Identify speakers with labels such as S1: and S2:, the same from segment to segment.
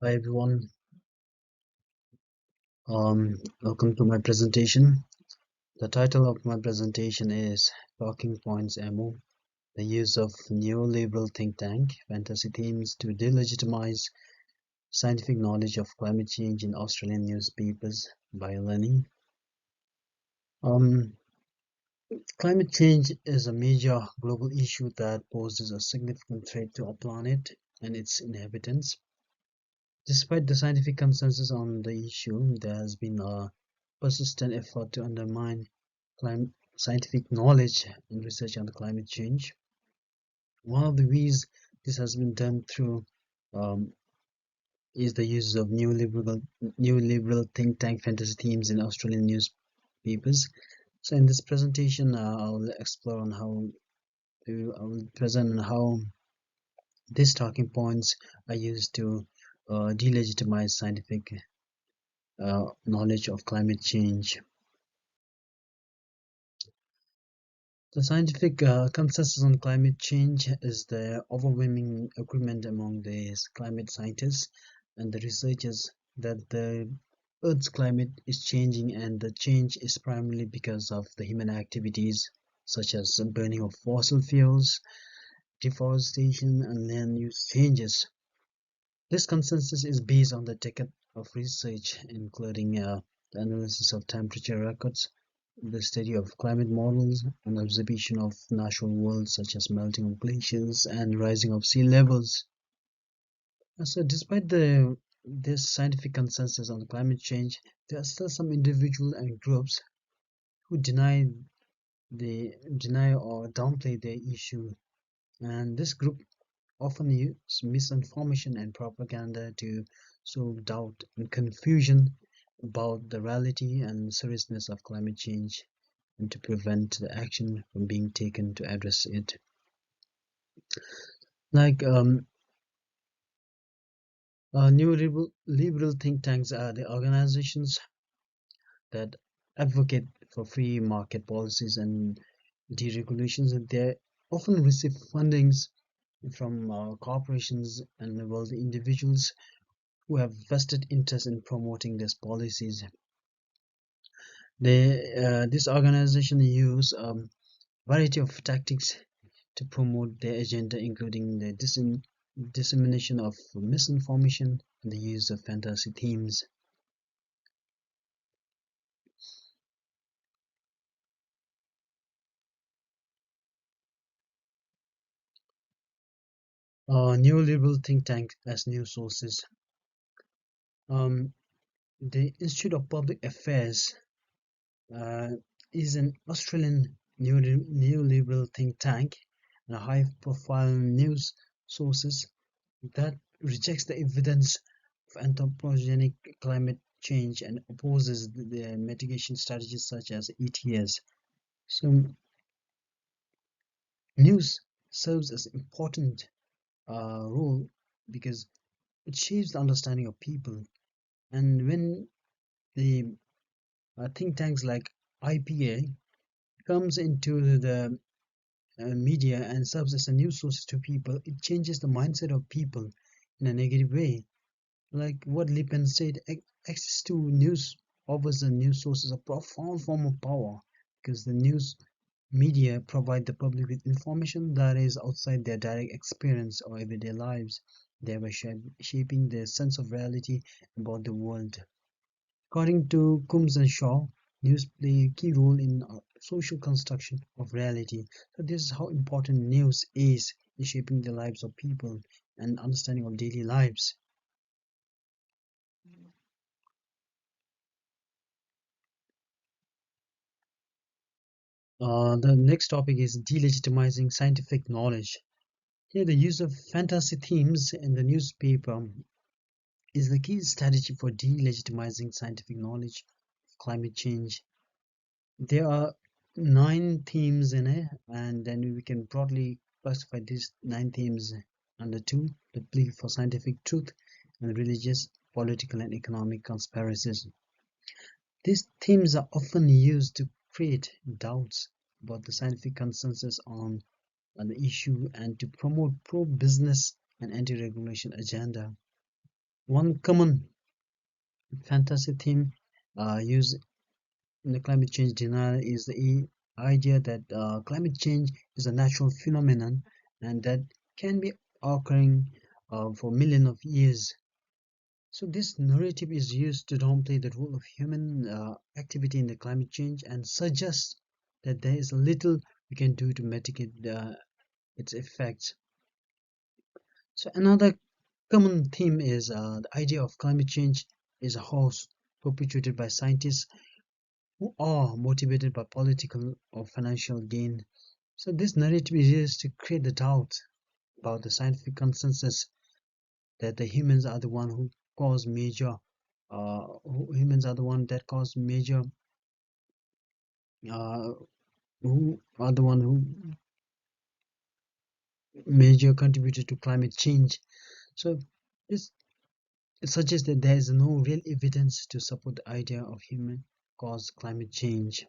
S1: Hi everyone, welcome to my presentation. The title of my presentation is Talking Points MO, the use of neoliberal think tank fantasy themes to delegitimize scientific knowledge of climate change in Australian newspapers by learning. Um, Climate change is a major global issue that poses a significant threat to our planet and its inhabitants. Despite the scientific consensus on the issue, there has been a persistent effort to undermine scientific knowledge and research on climate change. One of the ways this has been done through um, is the use of neoliberal think tank fantasy themes in Australian newspapers. So in this presentation, I'll explore on how I will present on how these talking points are used to delegitimize scientific knowledge of climate change. The scientific consensus on climate change is the overwhelming agreement among the climate scientists and the researchers that the Earth's climate is changing, and the change is primarily because of the human activities such as the burning of fossil fuels, deforestation, and land use changes. This consensus is based on the decade of research, including the analysis of temperature records, the study of climate models, and observation of natural worlds such as melting of glaciers and rising of sea levels. So, despite this scientific consensus on climate change, there are still some individuals and groups who deny or downplay the issue, and this group often use misinformation and propaganda to sow doubt and confusion about the reality and seriousness of climate change and to prevent the action from being taken to address it. Like new liberal think tanks are the organizations that advocate for free market policies and deregulations, and they often receive fundings from corporations and wealthy individuals who have vested interest in promoting these policies. This organization use variety of tactics to promote their agenda, including the dissemination of misinformation and the use of fantasy themes. Neoliberal think tank as news sources. Um, the Institute of Public Affairs uh, is an Australian neoliberal think tank and a high-profile news sources that rejects the evidence of anthropogenic climate change and opposes the mitigation strategies such as ETS. So news serves as an important role because it shapes the understanding of people. And when the think tanks like IPA comes into the media and serves as a news source to people, it changes the mindset of people in a negative way. Like what Lippen said, access to news offers the news sources a profound form of power because the news media provide the public with information that is outside their direct experience or everyday lives, thereby shaping their sense of reality about the world. According to Coombs and Shaw, news play a key role in social construction of reality. So this is how important news is in shaping the lives of people and understanding of daily lives. The next topic is delegitimizing scientific knowledge. Here, the use of fantasy themes in the newspaper is the key strategy for delegitimizing scientific knowledge of climate change. There are 9 themes in it, and then we can broadly classify these 9 themes under two: the plea for scientific truth and religious, political, and economic conspiracies. These themes are often used to create doubts about the scientific consensus on the issue and to promote pro-business and anti-regulation agenda. One common fantasy theme used in the climate change denial is the idea that climate change is a natural phenomenon and that can be occurring for millions of years. So this narrative is used to downplay the role of human activity in the climate change and suggest that there is little we can do to mitigate its effects. So another common theme is the idea of climate change is a hoax perpetuated by scientists who are motivated by political or financial gain. So this narrative is used to create the doubt about the scientific consensus that the humans are the one who cause major humans are the one that cause major uh, who are the one who major contributed to climate change. So this it suggests that there is no real evidence to support the idea of human caused climate change.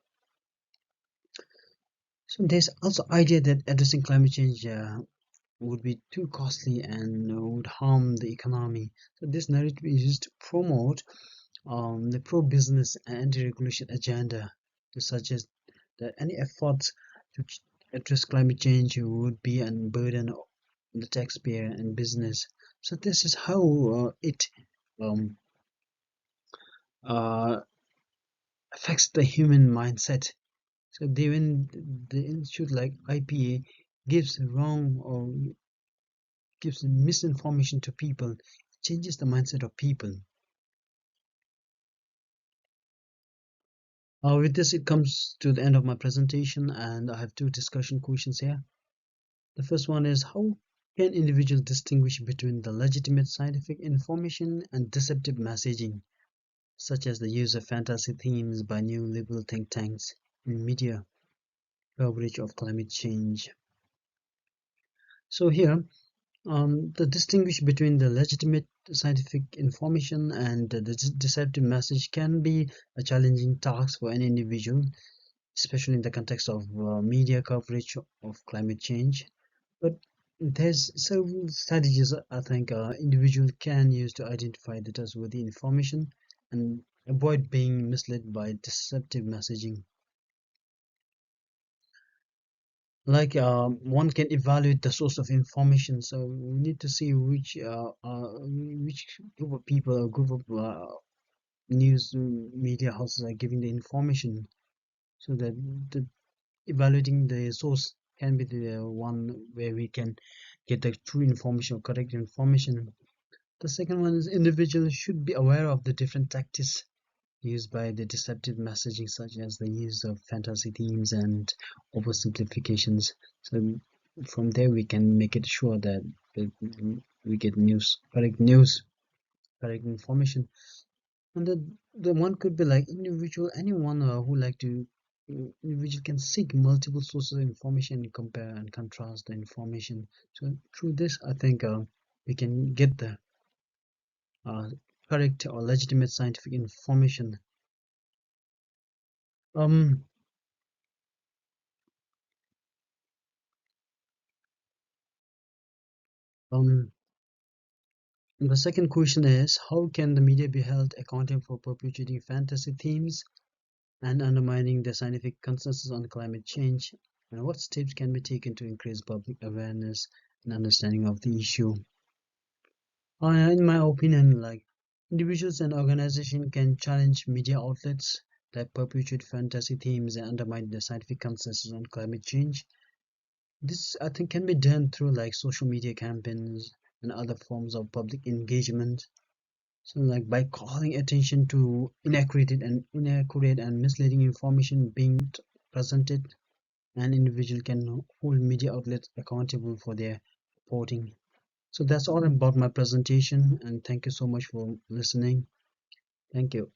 S1: So there's also idea that addressing climate change would be too costly and would harm the economy. So this narrative is used to promote the pro-business and anti-regulation agenda to suggest that any efforts to address climate change would be a burden on the taxpayer and business. So this is how it um, uh, affects the human mindset. So they, when the institute like IPA gives wrong or gives misinformation to people, it changes the mindset of people. With this, it comes to the end of my presentation, and I have two discussion questions here. The first one is how can individuals distinguish between the legitimate scientific information and deceptive messaging, such as the use of fantasy themes by neoliberal think tanks in media coverage of climate change? So here, the distinguish between the legitimate scientific information and the deceptive message can be a challenging task for any individual, especially in the context of media coverage of climate change. But there's several strategies I think individual can use to identify the trustworthy information and avoid being misled by deceptive messaging. Like one can evaluate the source of information, so we need to see which group of people or group of news media houses are giving the information, so that the evaluating the source can be the one where we can get the true information or correct information. The second one is individuals should be aware of the different tactics used by the deceptive messaging, such as the use of fantasy themes and oversimplifications. So from there, we can make it sure that we get news, correct information. And the one could be like individual, anyone who like to individual can seek multiple sources of information and compare and contrast the information. So through this, I think we can get the uh, correct or legitimate scientific information. Um, um, the second question is how can the media be held accountable for perpetuating fantasy themes and undermining the scientific consensus on climate change? And what steps can be taken to increase public awareness and understanding of the issue? In my opinion, like individuals and organizations can challenge media outlets that perpetuate fantasy themes and undermine the scientific consensus on climate change. This, I think, can be done through like social media campaigns and other forms of public engagement. So, like by calling attention to inaccurate and misleading information being presented, an individual can hold media outlets accountable for their reporting. So that's all about my presentation, and thank you so much for listening. Thank you.